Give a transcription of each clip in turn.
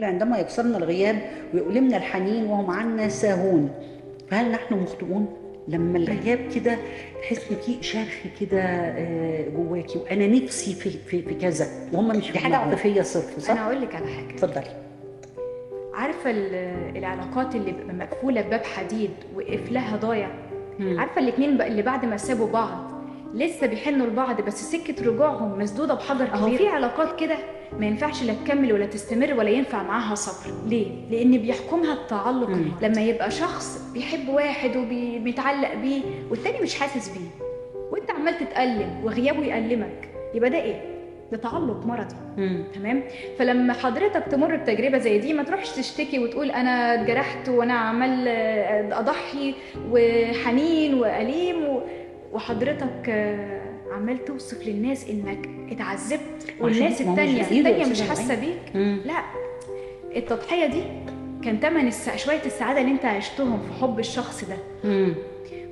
عندما يكسرنا الغياب ويؤلمنا الحنين وهم عنا ساهون، فهل نحن مخطئون؟ لما الغياب كده تحس فيه شرخ كده جواكي، وانا نفسي في كذا وهم مش، دي حاجه عاطفيه صرف، انا صح؟ اقول لك على حاجه. اتفضلي. عارفه العلاقات اللي بتبقى مقفوله بباب حديد وقفلها ضايع. مم. عارفه الاتنين اللي بعد ما سابوا بعض لسه بيحنوا لبعض، بس سكه رجوعهم مسدوده بحجر كبير. اهو في علاقات كده ما ينفعش لا تكمل ولا تستمر ولا ينفع معاها صبر. ليه؟ لان بيحكمها التعلق. لما يبقى شخص بيحب واحد وبيتعلق بيه والتاني مش حاسس بيه، وانت عمال تتألم وغيابه يألمك، يبقى ده ايه؟ ده تعلق مرضي. تمام. فلما حضرتك تمر بتجربه زي دي ما تروحش تشتكي وتقول انا اتجرحت وانا عمال اضحي وحنين واليم وحضرتك عمال توصف للناس انك اتعذبت والناس التانية مش حاسه بيك. لا، التضحيه دي كان تمن شويه السعاده اللي انت عشتهم في حب الشخص ده.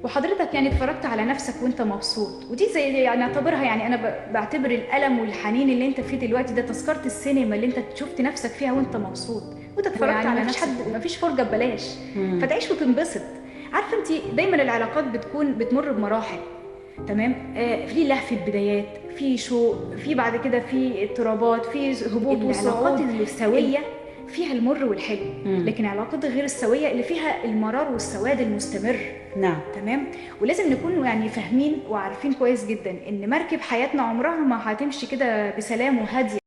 وحضرتك يعني اتفرجت على نفسك وانت مبسوط، ودي زي يعني اعتبرها، يعني انا بعتبر الالم والحنين اللي انت فيه دلوقتي ده تذكره السينما اللي انت شفت نفسك فيها وانت مبسوط وانت اتفرجت يعني على نفسك. مفيش فرجه ببلاش، فتعيش وتنبسط. عارفه انت دايما العلاقات بتمر بمراحل. تمام. في لهفه بدايات، في شوق، في بعد كده في اضطرابات، في هبوط وصعود. العلاقات السويه فيها المر والحلو، لكن العلاقات غير السويه اللي فيها المرار والسواد المستمر. نعم. تمام. ولازم نكون يعني فاهمين وعارفين كويس جدا ان مركب حياتنا عمرها ما هتمشي كده بسلام وهاديه.